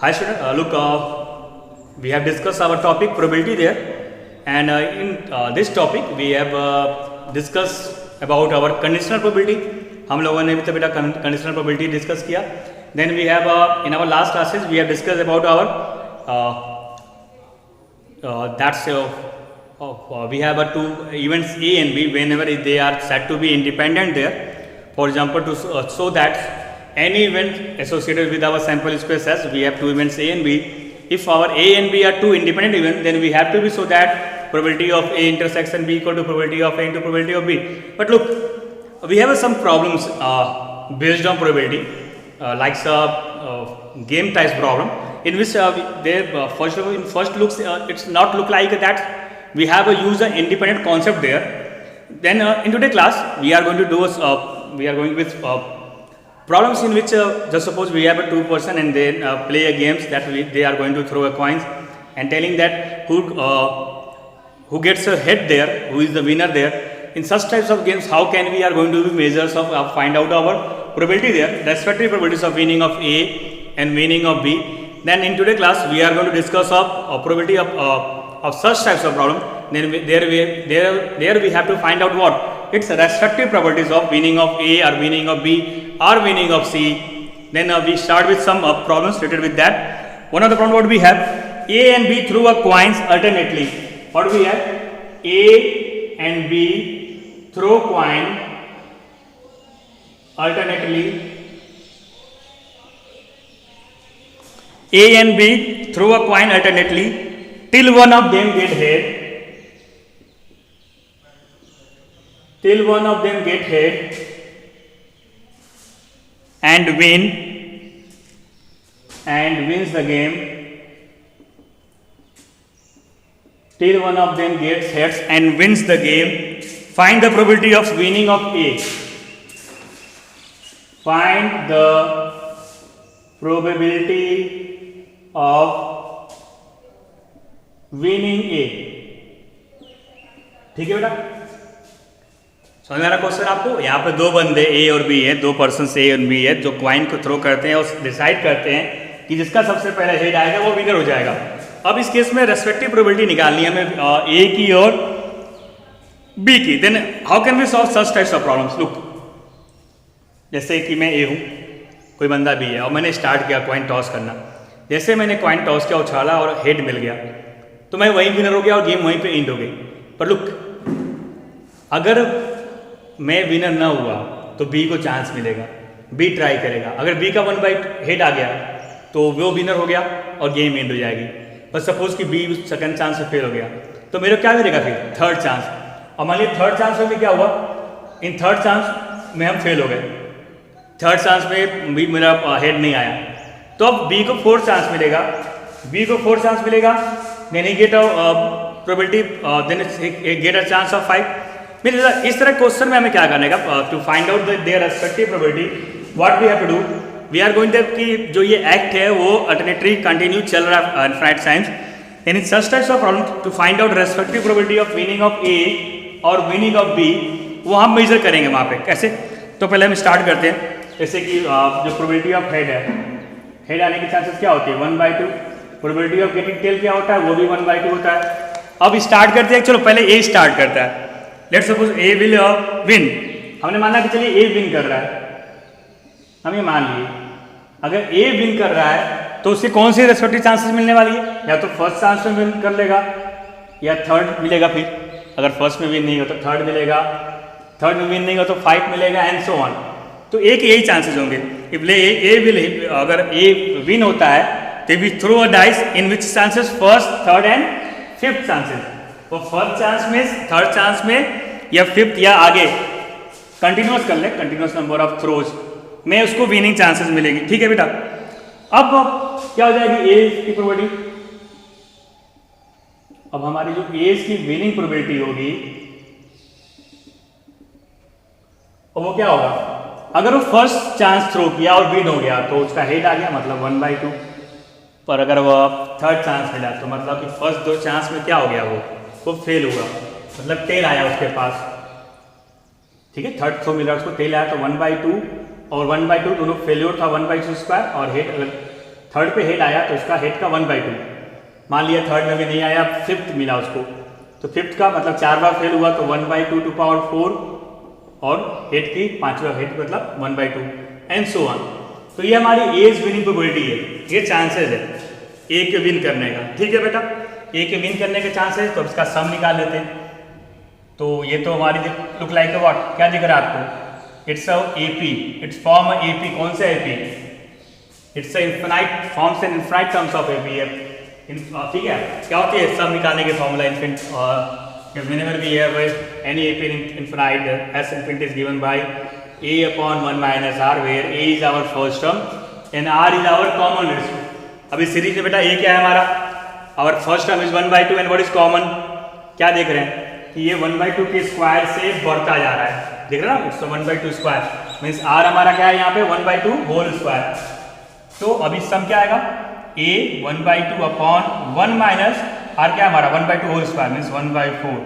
Hi student, look, we have discussed our topic probability there, and in this topic we have discussed about our conditional probability. हम लोगों ने भी तो बेटा conditional probability discuss किया. Then we have in our last classes we have discussed about our we have two events A and B whenever they are said to be independent there. For example, to show that any event associated with our sample space as we have two events A and B. If our A and B are two independent events, then we have to be so that probability of A intersection B equal to probability of A into probability of B. But look, we have some problems based on probability, like game type problem, in which first looks it's not look like that we have used an independent concept there. Then in today's class we are going to do we are going with problems in which just suppose we have a two person and then play a games that they are going to throw a coins and telling that who gets a head there, who is the winner there. In such types of games, how can we are going to be measures of find out our probability there, respective probabilities of winning of A and winning of B. Then in today's class we are going to discuss of probability of such types of problem. Then there we have to find out what its respective probabilities of winning of A or winning of B or winning of C. Then we start with some problems related with that. One of the problems what we have, A and B threw a coins alternately. What do we have? A and B throw coin alternately. A and B throw a coin alternately till one of them get head. Till one of them get head and wins the game. Till one of them gets heads and wins the game. Find the probability of winning of A. Find the probability of winning A. ठीक है बेटा, समझ में आ रहा question आपको? यहाँ पे दो बंदे A और B है, दो पर्सन A और B है जो क्वाइन को थ्रो करते हैं और डिसाइड करते हैं कि जिसका सबसे पहले हेड आएगा वो विनर हो जाएगा. अब इस केस में रेस्पेक्टिव प्रोबेबिलिटी निकालनी है हमें A की और B की. Then how can we solve such types of problems? Look, जैसे कि मैं A हूँ, कोई बंदा B है और मैंने स्टार्ट किया कॉइन टॉस करना. जैसे मैंने कॉइन टॉस किया, उछाला और हेड मिल गया तो मैं वहीं विनर हो गया और गेम वहीं पे एंड हो गई. पर लुक, अगर मैं विनर ना हुआ तो B को चांस मिलेगा, B ट्राई करेगा. अगर B का 1/2 हेड आ गया तो वो विनर हो गया और गेम एंड हो जाएगी. बस सपोज कि B सेकंड चांस से फेल हो गया तो मेरे क्या मिलेगा फिर? Third chance. और मान लीजिए थर्ड चांस में भी क्या हुआ, इन थर्ड चांस में हम फेल हो गए, थर्ड चांस में भी मेरा हेड नहीं आया तो अब B को फोर्थ चांस मिलेगा. B को फोर्थ चांस मिलेगा, then he get probability, then get a chance of 5. इस तरह क्वेश्चन में हमें क्या करने का, to find out their respective probability what we have to do, we are going to कि जो ये एक्ट है वो अल्टरनेटली कंटिन्यू चल रहा है infinite times. And in such types of problem to find out respective probability of winning of A और winning of B, वो हम मेजर करेंगे वहाँ पे. कैसे? तो पहले हम स्टार्ट करते हैं. जैसे कि जो प्रोबेबिलिटी ऑफ हेड है, हेड आने की चांसेस क्या होती है? 1/2. प्रोबेबिलिटी ऑफ गेटिंग टेल क्या होता है? वो भी 1/2 होता है. अब स्टार्ट करते हैं. चलो पहले A स्टार्ट करता है. Let's suppose A will win. हमने माना कि चलिए A विन कर रहा है, हम ये मान लिए. अगर A विन कर रहा है तो उससे कौन से रेस्पेक्टिव चांसेस मिलने वाली है? या तो फर्स्ट चांस में विन कर लेगा या थर्ड मिलेगा. फिर अगर फर्स्ट में विन नहीं हो तो थर्ड मिलेगा, थर्ड में विन नहीं हो तो 5 मिलेगा एंड सो ऑन. तो एक यही चांसेस होंगे. इफ A विल, अगर A विन होता है तो we throw a dice in which chances first, third and fifth chances. वो फर्स्ट चांस में, थर्ड चांस में या फिफ्थ या आगे कंटिन्यूस कर ले, कंटिन्यूस नंबर ऑफ थ्रोज में उसको विनिंग चांसेस मिलेगी. ठीक है बेटा. अब क्या हो जाएगी A की प्रोबेबिलिटी? अब हमारी जो A की विनिंग प्रोबेबिलिटी होगी वो क्या होगा? अगर वो फर्स्ट चांस थ्रो किया और विन हो गया तो उसका हेड आ गया, मतलब 1/2. पर अगर वो थर्ड चांस मिला तो मतलब कि फर्स्ट दो चांस में क्या हो गया, वो फेल हुआ, मतलब टेल आया उसके पास. ठीक है, थर्ड थ्रो मिला उसको, टेल आया तो 1/2 और 1/2 दोनों फेल्योर था, 1/2 स्क्वायर. और हेड अगर थर्ड पे हेड आया तो उसका हेड का 1/2, मान लिया थर्ड में भी नहीं आया, फिफ्थ मिला उसको, तो फिफ्थ का मतलब 4 बार फेल हुआ तो 1/2 टू पावर 4 और हेड की 5वां हेड मतलब 1/2 एंड सो ऑन। तो ये हमारी एज विनिंग प्रोबेबिलिटी है, ये चांसेस है ए के विन करने का। ठीक है बेटा, ए के विन करने के चांसेस, तो इसका सम निकाल लेते हैं। तो ये तो हमारी लुक लाइक अ व्हाट, क्या दिख रहा है आपको, it's a AP, it's form AP, कौन सा AP, it's a infinite forms and infinite terms of AP है। ठीक है, क्या होती है सम निकालने के formula infinite, whenever we have any AP infinite, S infinite is given by a upon 1 minus r, where a is our first term and r is our common ratio। अभी series में बेटा a क्या है हमारा, our first term is 1/2 and what is common, क्या देख रहे हैं कि ये 1/2 के स्क्वायर से बढ़ता जा रहा है, देख रहे हैं ना, 1/2 स्क्वायर मीन्स r हमारा क्या है यहाँ पे 1/2 होल स्क्वायर। तो अभी सम क्या आएगा, a 1/2 अपॉन 1 माइनस आर क्या हमारा 1/2 whole square means 1/4,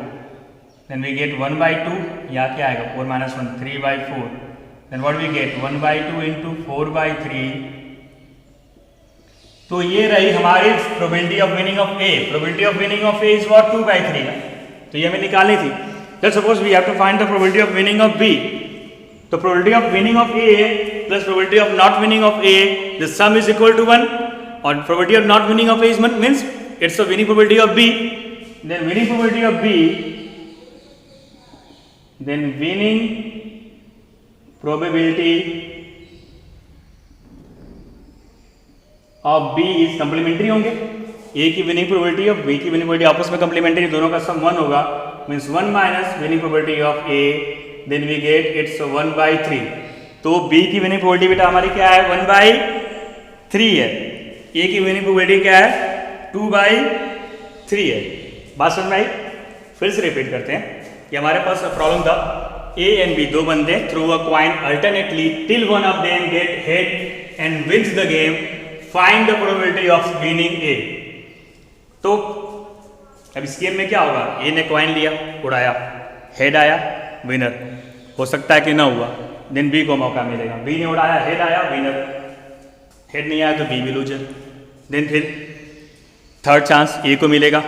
then we get 1/2, या क्या आएगा 4 minus 1 3/4, then what we get 1/2 into 4/3। तो ये रही हमारी probability of winning of A. Probability of winning of A is what 2/3, तो ये हमें निकालनी थी। Let's suppose we have to find the probability of winning of B. तो probability of winning of A plus probability of not winning of A, the sum is equal to 1, और probability of not winning of A is 1 means it's a winning probability of B, then winning probability of B, then winning probability of B is complementary होंगे, A की winning probability और B की winning probability आपस में complementary, दोनों का सम 1 होगा means 1 minus winning probability of A, then we get it's 1/3। तो B की winning probability बेटा हमारी क्या है 1/3 है, A की winning probability क्या है 2/3 है। बात समझ में आई, फिर से रिपीट करते हैं कि हमारे पास प्रॉब्लम था ए एंड बी, दो बंदे through a coin alternately till one of them get head and wins the game, find the probability of winning A. तो अब इस गेम में क्या होगा, ए ने क्वाइन लिया उड़ाया, हेड आया विनर, हो सकता है कि ना हुआ, देन बी को मौका मिलेगा, बी ने उड़ाया हेड आया विनर, हेड नहीं आया तो बी भी लूजर, देन फिर थर्ड चांस ए को मिलेगा,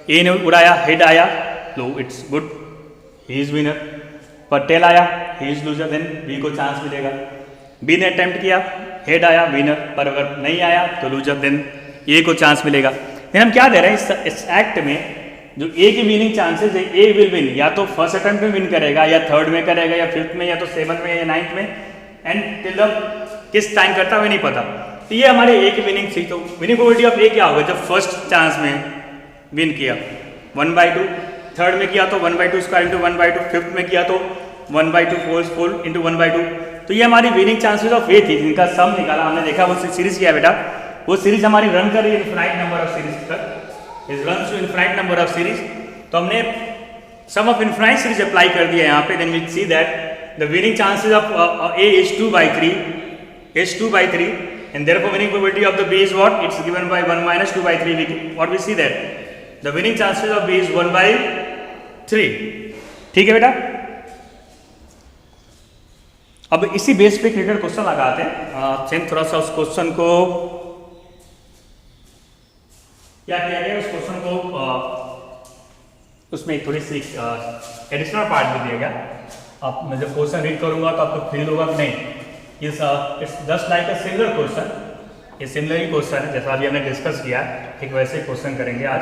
ए ने उड़ाया हेड आया लो it's good he is winner, पर टेल आया he is loser, then B को चांस मिलेगा, बी ने अटेम्प्ट किया हेड आया विनर, पर अगर नहीं आया तो लूजर, देन ए को चांस मिलेगा। देन हम क्या दे रहे हैं इस एक्ट में, जो ए की विनिंग चांसेस है ए विल विन, या तो फर्स्ट अटेम्प्ट में विन करेगा या थर्ड में करेगा या फिफ्थ में या तो सेवंथ में या नाइन्थ में, एंड टिल द किस टाइम करता हुआ नहीं पता। तो ये हमारे ए की विनिंग थी। तो विनिंग प्रोबेबिलिटी ऑफ ए क्या होगा, जब फर्स्ट चांस में विन किया 1/2, थर्ड में किया तो 1/2 स्क्वायर इंटू 1/2, फिफ्थ में किया तो 1/2 फोर इंटू 1/2। तो ये हमारी विनिंग चांसेस ऑफ ए थी, जिनका सम निकाला हमने, देखा वो सीरीज किया बेटा, वो सीरीज हमारी रन कर रही है इनफिनाइट नंबर ऑफ सीरीज तक, is run to infinite number of series. तो हमने sum of infinite series apply कर दिया यहाँ पे, then we see that the winning chances of A is 2/3 and therefore winning probability of the B is what, it's given by 1 minus 2/3, what we see that the winning chances of B is 1/3। ठीक है बेटा, अब इसी base पे cricket question लगाते हैं। Same थोड़ा सा उस क्वेश्चन को क्या किया गया, उस क्वेश्चन को उसमें थोड़ी सी एडिशनल पार्ट भी दिया गया। आप मैं जब क्वेश्चन रीड करूंगा तो आपको फील होगा कि नहीं it's just like a similar question, ये सिमिलर ही क्वेश्चन है जैसा अभी हमने डिस्कस किया, एक वैसे क्वेश्चन करेंगे आज।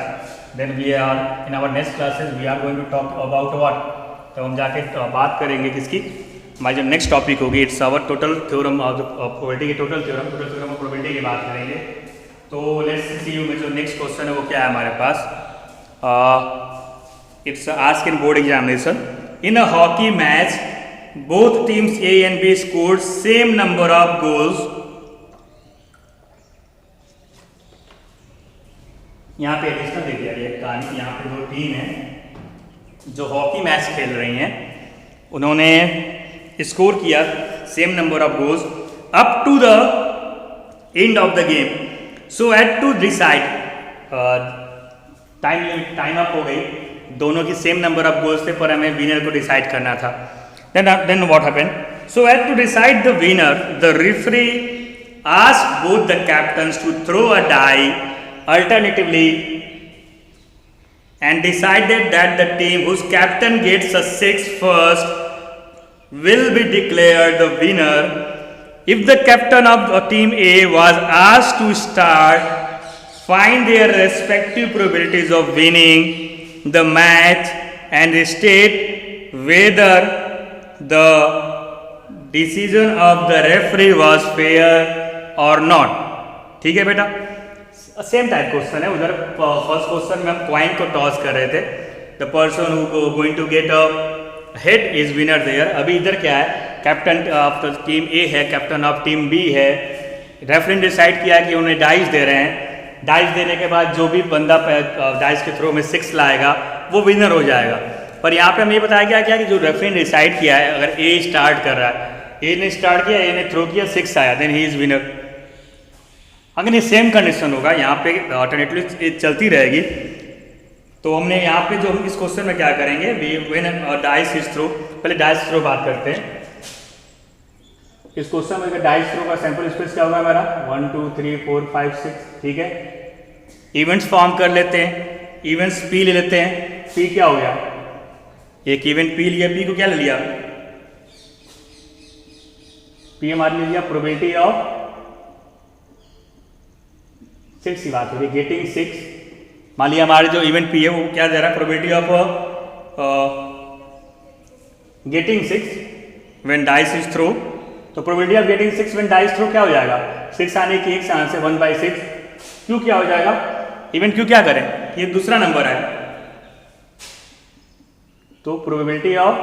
Then we are in our next classes we are going to talk about what, तो हम जाके बात करेंगे किसकी, हमारी जो नेक्स्ट टॉपिक होगी it's our total theorem of probability की, टोटल थ्योरम ऑफ प्रोबेबिलिटी की बात करेंगे। तो लेट्स सी यू में जो नेक्स्ट क्वेश्चन है वो क्या है हमारे पास, it's asked in board examination, in a hockey match both teams A and B scored same number of goals। यहाँ पे एडिशनल दे दिया गया कहानी, यहाँ पे दो टीम है जो हॉकी मैच खेल रही हैं, उन्होंने स्कोर किया same number of goals up to the end of the game, so at to decide, time up हो गई, दोनों की सेम नंबर ऑफ गोल्स थे पर हमें विनर को डिसाइड करना था। Then what happened? So as to decide the winner, the referee asked both the captains to throw a die alternatively and decided that the team whose captain gets a 6 first will be declared the winner. If the captain of team A was asked to start, find their respective probabilities of winning the match and state whether the decision of the referee was fair or not. ठीक है बेटा, same type question है. उधर first question में हम coin को toss कर रहे थे. The person who going to get a head is winner there. अभी इधर क्या है, कैप्टन ऑफ टीम ए है, कैप्टन ऑफ टीम बी है. रेफरी ने डिसाइड किया कि उन्हें डाइस दे रहे हैं. डाइस देने के बाद जो भी बंदा डाइस के थ्रो में 6 लाएगा वो विनर हो जाएगा. पर यहाँ पे हमें ये बताया गया क्या कि जो रेफरी ने डिसाइड किया है, अगर ए स्टार्ट कर रहा है, ए ने स्टार्ट किया, ए ने थ्रो किया, 6 आया, देन ही इज विनर. अगर ये सेम कंडीशन होगा, यहाँ पे अल्टरनेटली चलती रहेगी. तो हमने यहाँ पे जो हम इस क्वेश्चन में क्या करेंगे, व्हेन डाइस इज थ्रो, पहले डाइस थ्रो बात करते हैं. इस क्वेश्चन में डाइस थ्रो का सैंपल स्पेस क्या होगा हमारा 1 2 3 4 5 6. ठीक है, इवेंट्स फॉर्म कर लेते हैं. इवेंट्स पी ले लेते हैं. पी क्या हो गया, एक इवेंट पी लिया. पी को क्या ले लिया, पी हमारे ले लिया प्रोबेबिलिटी ऑफ 6 की बात हो रही है, गेटिंग 6. मान लिया हमारे जो इवेंट पी है वो क्या दे रहा है, probability of getting 6 when dice is throw. तो probability of getting 6 when dice throw क्या हो जाएगा, 6 आने की 1 आने से 1/6. क्यों क्या हो जाएगा, इवेंट क्यों क्या करें, ये दूसरा नंबर है. तो प्रोबेबिलिटी ऑफ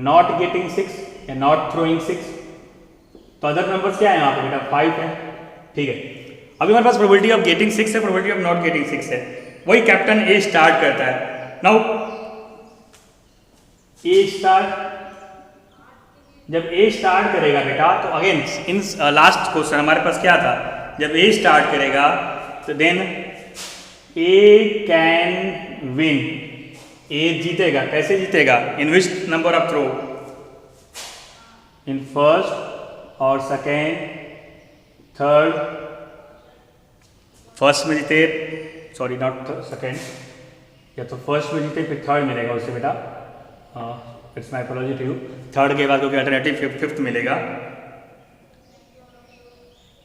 नॉट गेटिंग 6 या नॉट थ्रोइंग 6. तो अदर नंबर्स क्या है यहाँ पे बेटा, 5 है. ठीक है, अभी हमारे पास प्रोबेबिलिटी ऑफ गेटिंग 6 है, प्रोबेबिलिटी ऑफ नॉट गेटिंग 6 है. वही कैप्टन ए स्टार्ट करता है. नाउ ए स्टार्ट, जब ए स्टार्ट करेगा बेटा, तो अगेन इन लास्ट क्वेश्चन हमारे पास क्या था, जब ए स्टार्ट करेगा तो then A can win. A जीतेगा. कैसे जीतेगा, in which number of throw, in first और सेकेंड, थर्ड. फर्स्ट में जीते, सॉरी नॉट सेकेंड, या तो फर्स्ट में जीते फिर थर्ड मिलेगा उसे बेटा. It's my apology to you. Third के बाद क्योंकि अल्टरनेटिव फिफ्थ मिलेगा.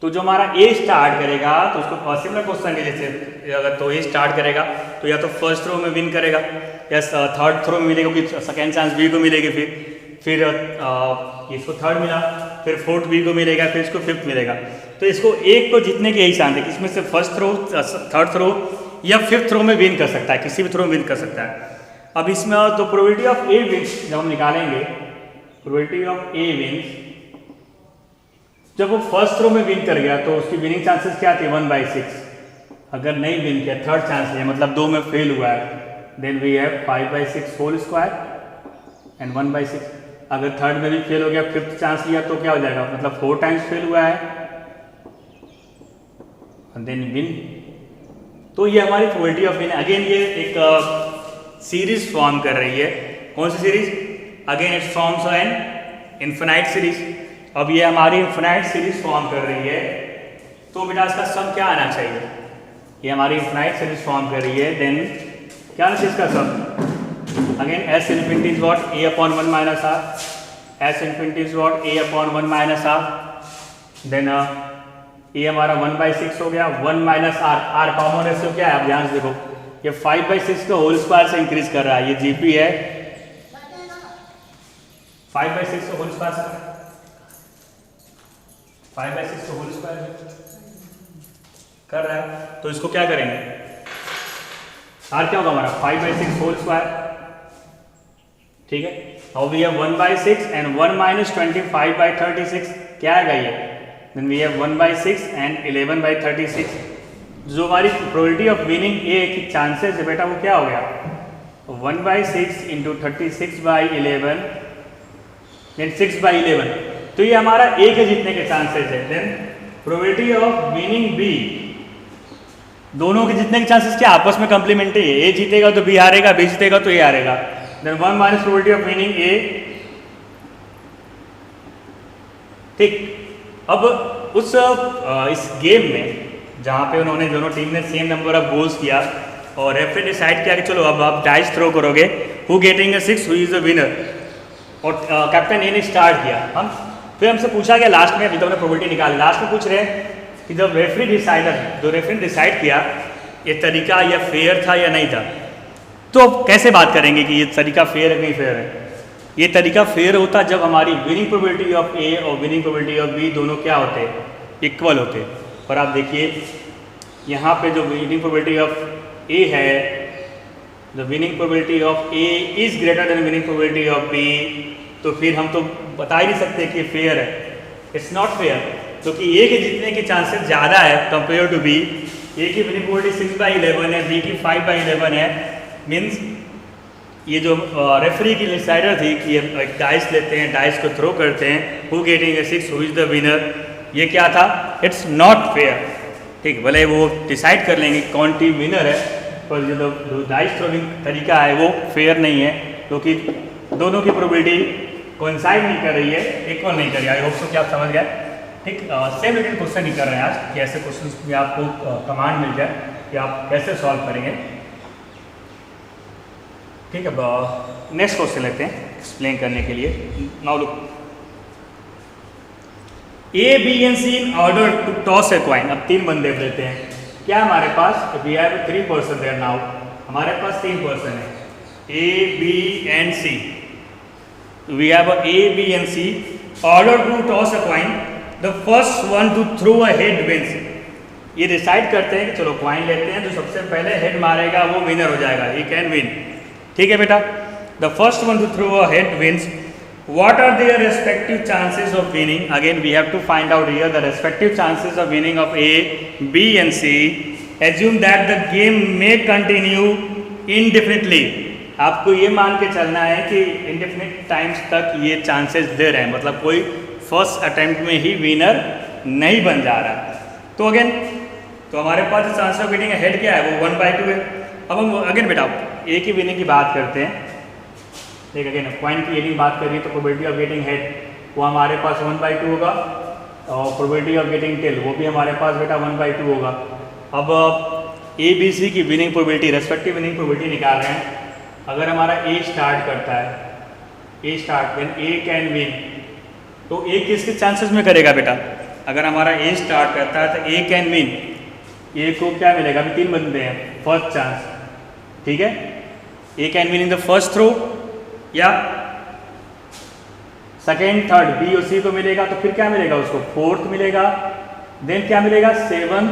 तो जो हमारा ए स्टार्ट करेगा तो उसको सिमिलर क्वेश्चन के जैसे, अगर तो ए स्टार्ट करेगा तो या तो फर्स्ट थ्रो में विन करेगा या थर्ड थ्रो में मिलेगा, क्योंकि सेकेंड चांस बी को मिलेगी. फिर इसको थर्ड मिला, फिर फोर्थ बी को मिलेगा, फिर इसको फिफ्थ मिलेगा. तो इसको एक को जीतने के यही चांस है कि इसमें से फर्स्ट थ्रो, थर्ड थ्रो या फिफ्थ थ्रो में विन कर सकता है, किसी भी थ्रो में विन कर सकता है. अब इसमें तो प्रोबेबिलिटी ऑफ ए विन्स जब हम निकालेंगे, प्रोबेबिलिटी ऑफ ए विन्स, जब वो फर्स्ट थ्रो में विन कर गया तो उसकी विनिंग चांसेस क्या थे, 1/6. अगर नहीं विन किया, थर्ड चांस लिया, मतलब 2 में फेल हुआ है, then we have 5/6 whole square and 1/6. अगर थर्ड में भी फेल हो गया, फिफ्थ चांस लिया तो क्या हो जाएगा, मतलब 4 टाइम्स फेल हुआ है एंड देन विन. तो ये हमारी प्रोबेबिलिटी ऑफ विन. अगेन ये एक सीरीज फॉर्म कर रही है. कौन सी series, again it forms an infinite series. अब ये हमारी इन्फिनाइट सीरीज फॉर्म कर रही है, तो बेटा इसका सम क्या आना चाहिए, ये हमारी इन्फिनाइट सीरीज फॉर्म कर रही है, देन क्या आना चाहिए इसका sum. Again S infinity is what, A upon 1 minus R. S infinity is what, A upon 1 minus R. Then A हमारा 1/6 हो गया, 1 minus R. R common ratio क्या है, आप ध्यान से देखो, ये 5/6 को होल स्क्वायर से इंक्रीज कर रहा है. ये जीपी है 5/6 को होल स्क्वायर से, 5/6 को होल स्क्वायर कर रहा है. तो इसको क्या करेंगे, आर क्या होगा हमारा 5/6 होल स्क्वायर. ठीक है, now we have 1/6 and 1 minus 25/36 क्या आएगा ये, देन वी हैव 1/6 एंड 11/36. जो हमारी प्रोबेबिलिटी ऑफ विनिंग ए की चांसेस है बेटा वो क्या हो गया, 1/6 इंटू 36/11 देन 6/11. तो ये हमारा ए के जीतने के चांसेस है. Then probability of winning B, दोनों के जीतने के चांसेस क्या आपस में कम्प्लीमेंट्री है. ए जीतेगा तो बी हारेगा, बी जीतेगा तो ए हारेगा. Then 1 minus probability of winning A ठीक, अब इस गेम में जहाँ पे उन्होंने दोनों टीम ने सेम नंबर ऑफ गोल्स किया और रेफरी डिसाइड किया कि चलो अब आप डाइस थ्रो करोगे, who getting a 6, who is a winner, और कैप्टन ए ने स्टार्ट किया। फिर हमसे पूछा गया लास्ट में, अभी तो हमने प्रोबेबिलिटी निकाली, लास्ट में पूछ रहे हैं कि जब रेफरी डिसाइडर जो रेफरी डिसाइड किया ये तरीका या फेयर था या नहीं था, तो कैसे बात करेंगे कि ये तरीका फेयर है कि नहीं फेयर है। ये तरीका फेयर होता जब हमारी विनिंग प्रोबेबिलिटी ऑफ ए और विनिंग प्रोबेबिलिटी ऑफ बी दोनों क्या होते, इक्वल होते। और आप देखिए यहाँ पे जो विनिंग प्रोबेबिलिटी ऑफ ए है, the winning probability of A is greater than winning probability of B, तो फिर हम तो बता ही नहीं सकते कि फेयर है। इट्स नॉट फेयर, क्योंकि ए के जीतने के चांसेस ज़्यादा है कंपेयर टू बी। ए की विनिंग प्रोबेबिलिटी 6/11 है, बी की 5/11 है। मीन्स ये जो रेफरी की डिसाइडर थी कि एक डाइस लेते हैं, डाइस को थ्रो करते हैं, who getting a 6, who is the winner, ये क्या था, इट्स नॉट फेयर। ठीक, भले वो डिसाइड कर लेंगे कौन टीम विनर है, पर जो डाइस थ्रोइंग तरीका है वो फेयर नहीं है, क्योंकि दोनों की प्रोबेबिलिटी कोइंसाइड नहीं कर रही है, इक्वल नहीं कर रही है। आई होप सो कि आप समझ गए। ठीक, सेम रिलेटेड क्वेश्चन ही कर रहे हैं आज कि ऐसे क्वेश्चन में आपको कमांड मिल जाए कि आप कैसे सॉल्व करेंगे। ठीक है, अब नेक्स्ट क्वेश्चन लेते हैं एक्सप्लेन करने के लिए। Now look, A B and C in order to toss a coin. अब 3 बंदे लेते हैं, क्या हमारे पास, we have 3 person there now, हमारे पास 3 पर्सन है, A B and C. We have A B and C, order to toss a coin, the first one to throw a head wins. ये डिसाइड करते हैं कि चलो कॉइन लेते हैं, जो सबसे पहले हेड मारेगा वो विनर हो जाएगा, ही कैन विन। ठीक है बेटा, the first one to throw a head wins. What are their respective chances of winning? Again, we have to find out here the respective chances of winning of A, B and C. Assume that the game may continue indefinitely. आपको ये मान के चलना है कि indefinite times तक ये chances दे रहे हैं, मतलब कोई फर्स्ट अटेम्प्ट में ही विनर नहीं बन जा रहा। तो अगेन, तो हमारे पास चांस ऑफ विनिंग हेड क्या है, वो 1/2 है। अब हम अगेन बेटा ए की विनिंग की बात करते हैं। ठीक, अगेन पॉइंट की यदि बात करिए तो प्रोबेबिलिटी ऑफ गेटिंग हेड वो हमारे पास 1/2 होगा, और प्रोबेबिलिटी ऑफ गेटिंग टेल वो भी हमारे पास बेटा 1/2 होगा। अब ए बी सी की winning probability, respective winning probability निकाल रहे हैं। अगर हमारा ए स्टार्ट करता है, A start then A can win, तो ए किसके चांसेस में करेगा बेटा, अगर हमारा ए स्टार्ट करता है तो ए कैन विन, ए को क्या मिलेगा, अभी 3 बंदे हैं, फर्स्ट चांस। ठीक है, A can win in the first throw या सेकेंड, थर्ड, बी और सी को मिलेगा, तो फिर क्या मिलेगा उसको, फोर्थ मिलेगा, देन क्या मिलेगा, 7।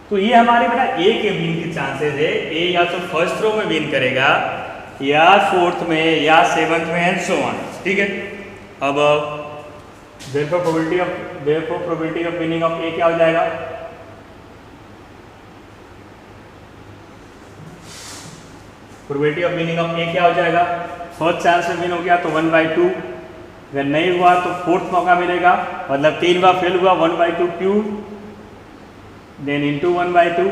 तो ये हमारे बेटा ए के विन के चांसेस है। ए या तो फर्स्ट थ्रो में विन करेगा, या फोर्थ में, या 7th में, एंड सो ऑन। ठीक है, अब therefore probability of winning of A क्या हो जाएगा, probability of winning of A क्या हो जाएगा, फर्स्ट चांस में विन हो गया तो 1/2, अगर नहीं हुआ तो फोर्थ मौका मिलेगा, मतलब 3 बार फेल हुआ 1/2 क्यूब, देन इंटू 1/2,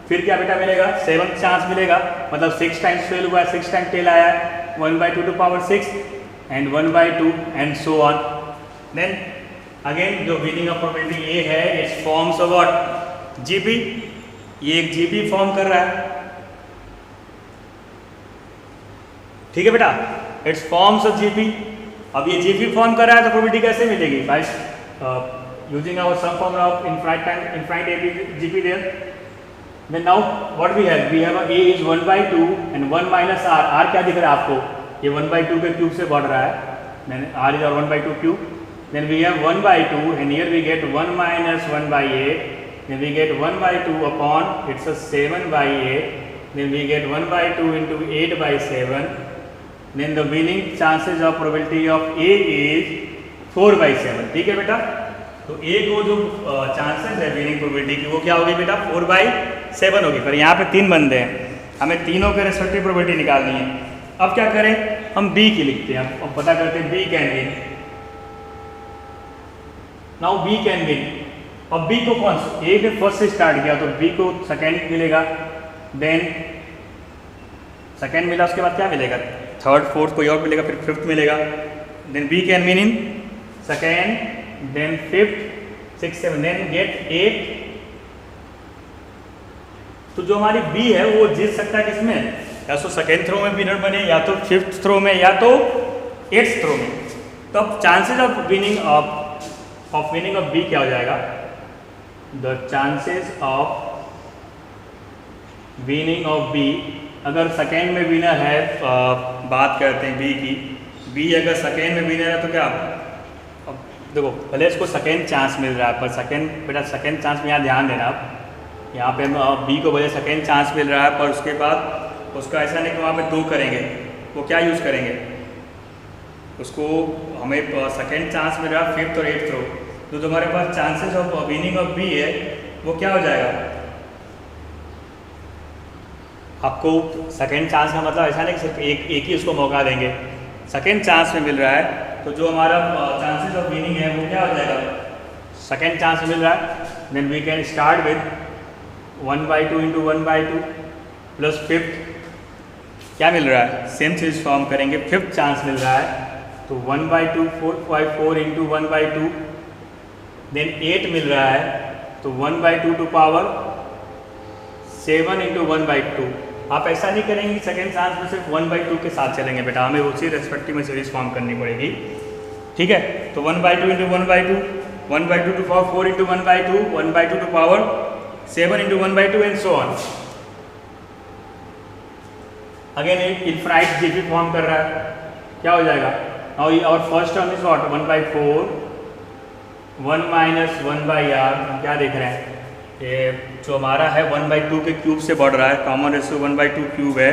फिर क्या बेटा मिलेगा, 7th चांस मिलेगा, मतलब 6 टाइम्स फेल हुआ है, 6 टाइम टेल आया है, 1/2 to power 6 and 1/2 and so on. Then again जो विनिंग ऑफ प्रोबेबिलिटी ए है, it's forms of what, GP, ये एक जीपी फॉर्म कर रहा है। ठीक है बेटा, इट्स फॉर्म्स ऑफ जीपी। अब ये जीपी फॉर्म कर रहा है तो प्रोबेबिलिटी कैसे मिलेगी, by using our sum formula of infinite A GP there. Then now what we have a is 1/2 and 1 minus r। r क्या दिख रहा है आपको, ये 1/2 के क्यूब से बढ़ रहा है, then r is 1/2 cube, then we have 1/2 and here we get 1 minus 1/8, then we get 1/2 upon it's a 7/8, then we get 1/2 into 8/7, then the winning chances of probability of A is 4/7। ठीक है बेटा, तो A को जो chances है winning probability की वो क्या होगी बेटा, 4/7 होगी। पर यहाँ पे 3 बंदे हैं, हमें तीनों के रेस्पेक्टिव प्रोबेबिलिटी निकालनी है। अब क्या करें, हम B की लिखते हैं, अब पता करते हैं B can win. Now B can win, अब B को कौन सा, A ने फर्स्ट से स्टार्ट किया तो B को सेकेंड मिलेगा, देन सेकेंड मिला, उसके बाद क्या मिलेगा, थर्ड, फोर्थ, कोई और मिलेगा, फिर फिफ्थ मिलेगा। Then B can win in second, then fifth, six, seven, then get 8। तो जो हमारी बी है वो जीत सकता है किसमें, या तो सेकेंड थ्रो में विनर बने, या तो फिफ्थ थ्रो में, या तो एट्थ थ्रो में। तो अब chances of winning of B क्या हो जाएगा, the chances of winning of B, अगर सेकेंड में विनर है, बात करते हैं बी की, बी अगर सेकेंड में विनर है तो क्या, अब देखो पहले इसको सेकेंड चांस मिल रहा है, पर बेटा सेकेंड चांस में यहाँ ध्यान देना, आप यहाँ पे बी को पहले सेकेंड चांस मिल रहा है, पर उसके बाद उसका ऐसा नहीं कि वहाँ पे 2 करेंगे, वो क्या यूज़ करेंगे, उसको हमें सेकेंड चांस मिल रहा है फिफ्थ और एट्थ थ्रो, तो जो हमारे पास chances of winning of B है वो क्या हो जाएगा, आपको सेकेंड चांस का मतलब ऐसा नहीं कि सिर्फ एक ही उसको मौका देंगे, सेकेंड चांस में मिल रहा है, तो जो हमारा चांसेस ऑफ विनिंग है वो क्या हो जाएगा, सेकेंड चांस मिल रहा है, then we can start with 1/2 into 1/2 plus fifth क्या मिल रहा है, सेम चीज़ फॉर्म करेंगे, फिफ्थ चांस मिल रहा है, तो 1/2 4 इंटू 1/2, देन 8 मिल रहा है, तो 1/2 टू पावर 7 इंटू 1/2। आप ऐसा नहीं करेंगे कि सेकेंड चांस में सिर्फ 1/2 के साथ चलेंगे बेटा, हमें उसी रेस्पेक्टिव में सीरीज फॉर्म करनी पड़ेगी, ठीक है। तो 1/2 into 1/2, 1/2 to power 4 into 1/2, 1/2 to power 7 into 1/2 and so on. Again एक इनफाइनाइट जीपी फॉर्म कर रहा है, क्या हो जाएगा, और first term is what 1/4, 1 minus 1/r, हम क्या देख रहे हैं, ये जो हमारा है 1/2 के क्यूब से बढ़ रहा है, कॉमन रेशियो 1/2 क्यूब है,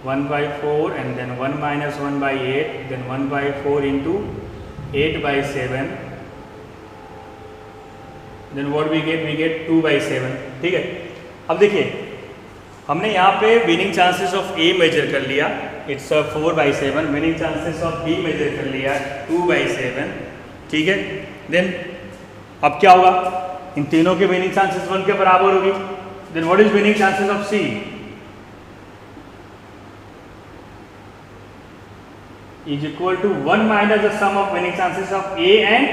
1/4 and then 1 minus 1/8, then 1/4 into 8/7, then what we get 2/7, ठीक है। अब देखिए हमने यहाँ पे winning chances of A measure कर लिया, it's 4/7, winning chances of B measure कर लिया 2/7, ठीक है। देन अब क्या होगा, इन तीनों के विनिंग चांसेस 1 के बराबर होगी, then what is winning chances of C, is equal to 1 minus the sum of winning chances of A and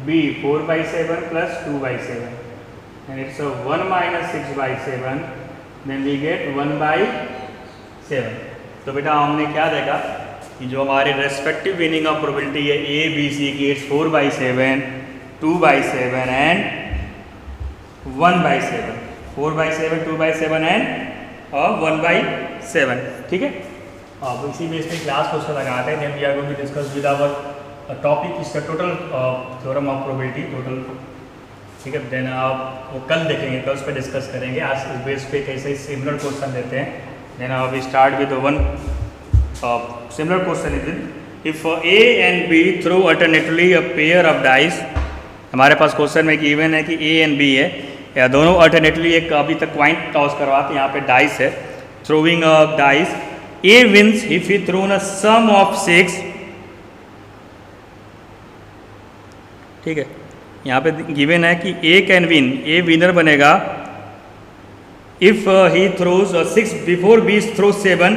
B, 4/7 plus 2/7, and it's 1 minus 6/7, then we get 1/7। तो बेटा हमने क्या देखा कि जो हमारे रेस्पेक्टिव विनिंग ऑफ प्रोबेबिलिटी है A B C की, इट्स 4/7, 2/7 एंड 1/7, 4/7, 2/7 एंड 1/7, ठीक है। अब इसी बेस पे क्लास को लगाते हैं, then we are going to discuss with our topic इसका total theorem of probability total, ठीक है। देन आप वो कल देखेंगे, कल उस पर डिस्कस करेंगे, आज इस बेस पे कैसे सिमिलर क्वेश्चन देते हैं। Then we start with one similar question is if A and B throw alternatively a pair of dice. हमारे पास क्वेश्चन में गिवन है कि ए एंड बी है, या दोनों अल्टरनेटिवली एक अभी तक क्वाइन टॉस करवाते हैं, यहाँ पे डाइस है, throwing a dice, A wins if he thrown a sum of 6, ठीक है। यहाँ पे गिवन है कि A can win, A winner बनेगा if he throws 6 before B throw 7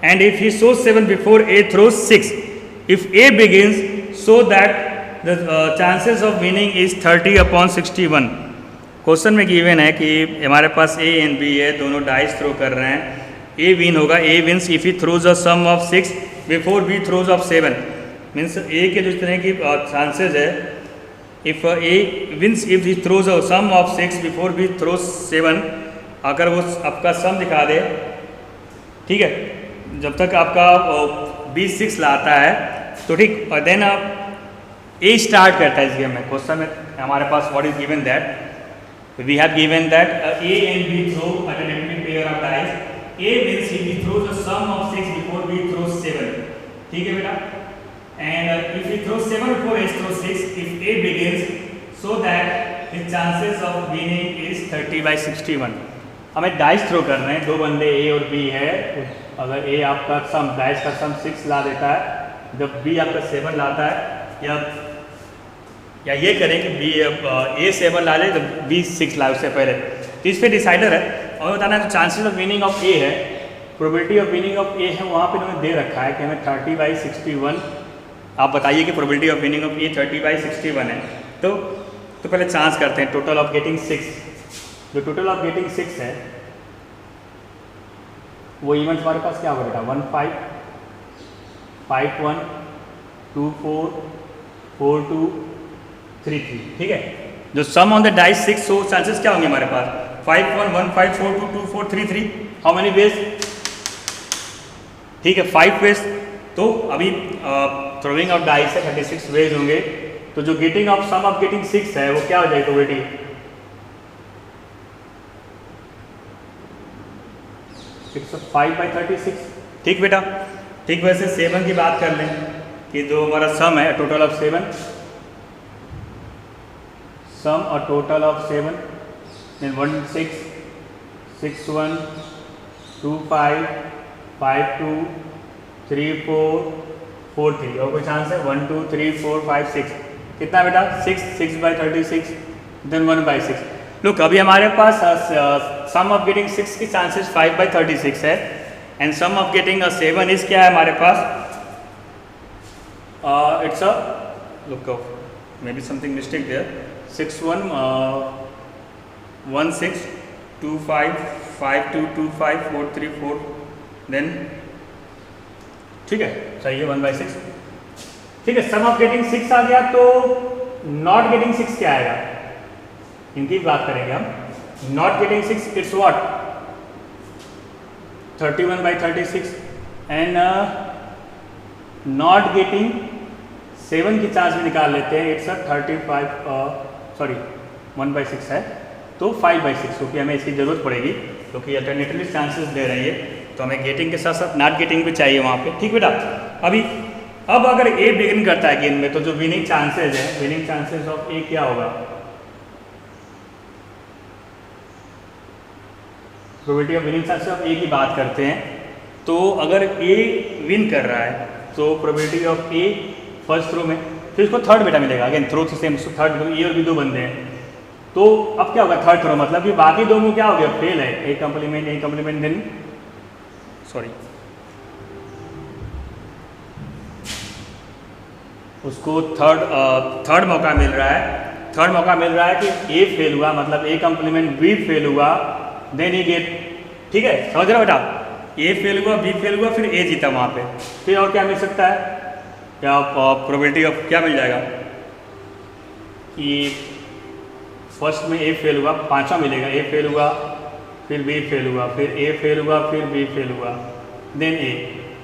and if he shows 7 before A throws 6, if A begins so that the chances of winning is 30/61। Question में given है कि हमारे पास ए and B है, दोनों dice throw कर रहे हैं, ए विन होगा, A wins if he throws a sum of 6 before B throws of 7, means A के जिस तरह की चांसेज है, if A wins if he throws a sum of 6 before B throws 7, अगर वो आपका सम दिखा दे, ठीक है, जब तक आपका बी 6 लाता है तो ठीक, और देन आप ए स्टार्ट करता है इस गेम में। क्वेश्चन में हमारे पास what is given that we have given that A and B throw alternatively pair of dice, A wins if he throws a sum of 6 before B throws 7, ठीक है बेटा, and if he throws 7 before he throws 6, if A begins, so that his chances of winning is 30/61। हमें dice throw कर रहे हैं, दो बंदे ए और बी है, अगर ए आपका सम डाइस का सम 6 ला देता है, जब बी आपका 7 लाता है, या ये करें कि बी ए 7 ला ले तो बी 6 लाए उससे पहले, तो इस पर डिसाइडर है। और बताना है chances of winning of A है, probability of winning of A है, वहाँ पे उन्होंने दे रखा है कि हमें 30/61, आप बताइए कि प्रोबेबिलिटी ऑफ विनिंग ऑफ ए 30/61 है। तो पहले चांस करते हैं टोटल ऑफ गेटिंग 6। जो टोटल ऑफ गेटिंग 6 है वो इवेंट्स हमारे पास क्या होगा बेटा, 1 5 5 1 2 4 4 2 3 3, ठीक है। जो sum on the dice 6, so chances क्या होंगे हमारे पास, 5 1 1 5 4 2 2 4 3 3, हाउ मेनी वेज, ठीक है 5 वेज। तो अभी थ्रोइंग ऑफ डाइस है 36 वेज होंगे। तो जो getting of sum of getting 6 है वो क्या हो जाएगी प्रोबेबिलिटी, 5/36, ठीक बेटा। ठीक वैसे 7 की बात कर लें कि जो हमारा सम है टोटल ऑफ 7, सम और टोटल ऑफ 7, then 1 6 6 1 2 5 5 2 3 4 4 3, और कोई चांस है 1 2 3 4 5 6, कितना बेटा 6/36, देन 1/6। लुक अभी हमारे पास सम ऑफ गेटिंग 6 की चांसेस 5/36 है, and sum of getting 7 is क्या है हमारे पास, it's a look of maybe something mistake there, 6 1 1 6 2 5 5 2 2 5 4 3 4, then ठीक है सही है 1/6, ठीक है। सम ऑफ गेटिंग 6 आ गया, तो नॉट गेटिंग 6 क्या आएगा, इनकी बात करेंगे हम। Not getting 6 it's what, 31/36, and not getting 7 की चांस भी निकाल लेते हैं, इट्स 1/6 है, तो 5/6, क्योंकि हमें इसकी ज़रूरत पड़ेगी, क्योंकि अल्टरनेटिवली चांसेस दे रही है, तो हमें गेटिंग के साथ साथ नॉट गेटिंग भी चाहिए वहाँ पे, ठीक बेटा। अब अगर ए बिगिन करता है गेम में, तो जो विनिंग चांसेस है, विनिंग चांसेस ऑफ ए क्या होगा, probability of winning chances of A की बात करते हैं। तो अगर ए विन कर रहा है तो probability of A first throw में, फिर उसको थर्ड बेटा मिलेगा, अगेन थ्रो से सेम, थर्ड ए और भी 2 बंदे हैं, तो अब क्या होगा थर्ड थ्रो, मतलब कि बाकी 2 में क्या हो गया, फेल है, ए कम्प्लीमेंट देन सॉरी उसको थर्ड मौका मिल रहा है, कि ए फेल हुआ, मतलब ए कम्प्लीमेंट बी फेल हुआ, देन ही गेट, ठीक है समझ रहे हो बेटा, ए फेल हुआ बी फेल हुआ, फिर ए जीता वहाँ पे, फिर और क्या मिल सकता है, क्या प्रोबेबिलिटी ऑफ क्या मिल जाएगा कि फर्स्ट में ए फेल हुआ, 5वां मिलेगा, ए फेल हुआ फिर बी फेल हुआ, फिर ए फेल हुआ, फिर बी फेल हुआ, देन ए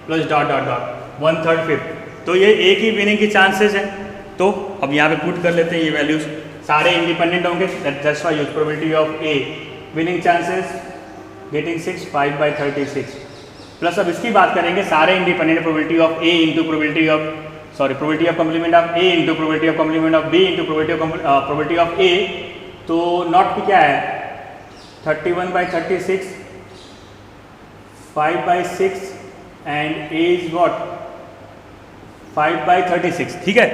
प्लस डॉट डॉट डॉट 1/3 5, तो ये ए की विनिंग की चांसेस है। तो अब यहाँ पे पुट कर लेते हैं ये वैल्यूज, सारे इंडिपेंडेंट होंगे, that's why use probability of A winning chances getting 6 5/36, plus अब इसकी बात करेंगे सारे independent, probability of A into probability of complement of A into probability of complement of B into probability of A. तो not की क्या है 31/36 5/6 and A is what 5/36, ठीक है।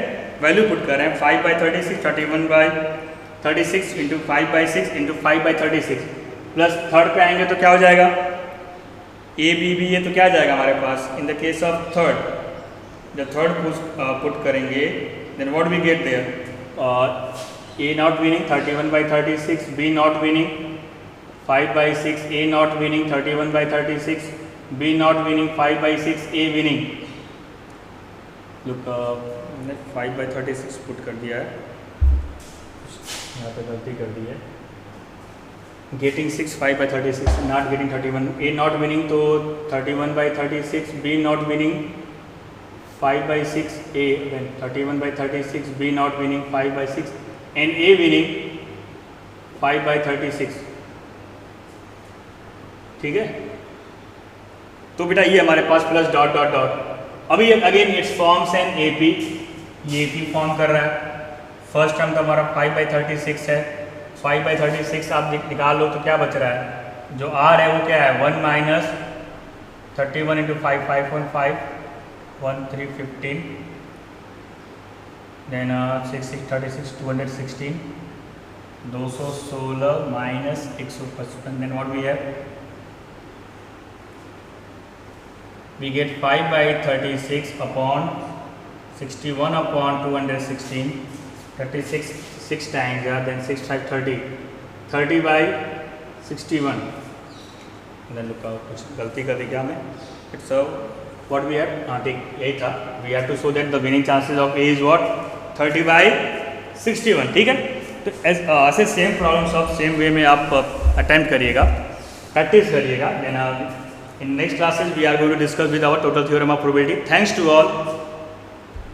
वैल्यू पुट कर रहे हैं 5/36 31/36 इंटू 5/6 इंटू 5/36, प्लस थर्ड पे आएंगे तो क्या हो जाएगा, ए बी बी है तो क्या आ जाएगा हमारे पास, in the case of third, जब थर्ड पुट करेंगे then what we get there, A not winning 31/36, B not winning 5/6, A not winning 31/36, B not winning 5/6, A winning. Look मैंने 5/36 पुट कर दिया है, यहाँ पे गलती कर दी है, getting 6 5/36, not getting 31, A not winning तो 31/36, B not winning 5/6, A 31/36, B not winning 5/6 and A winning 5/36, ठीक है। तो बेटा ये हमारे पास प्लस डॉट डॉट डॉट, अभी again it's forms and AP, ये AP फॉर्म कर रहा है, फर्स्ट टर्म तो हमारा 5/36 है, 5/36 आप निकाल लो तो क्या बच रहा है, जो R है वो क्या है 1 माइनस 31 इंटू 5 515 1 3 15 देन 6 6 36 216 216 minus 155, then what we have we get 5 by 36 upon 61 upon 216, 36 6 times, then 6 5 30, 30 by 61. then look out, कुछ गलती कर दी क्या मैं? It's what we have, हाँ ठीक यही था, we have to show that the winning chances of A is what 30 by 61. ठीक है, तो ऐसे सेम प्रॉब्लम सब सेम वे में आप अटेम्प्ट करिएगा, प्रैक्टिस करिएगा. Then in next classes we are going to discuss with our total theorem of probability. Thanks to all.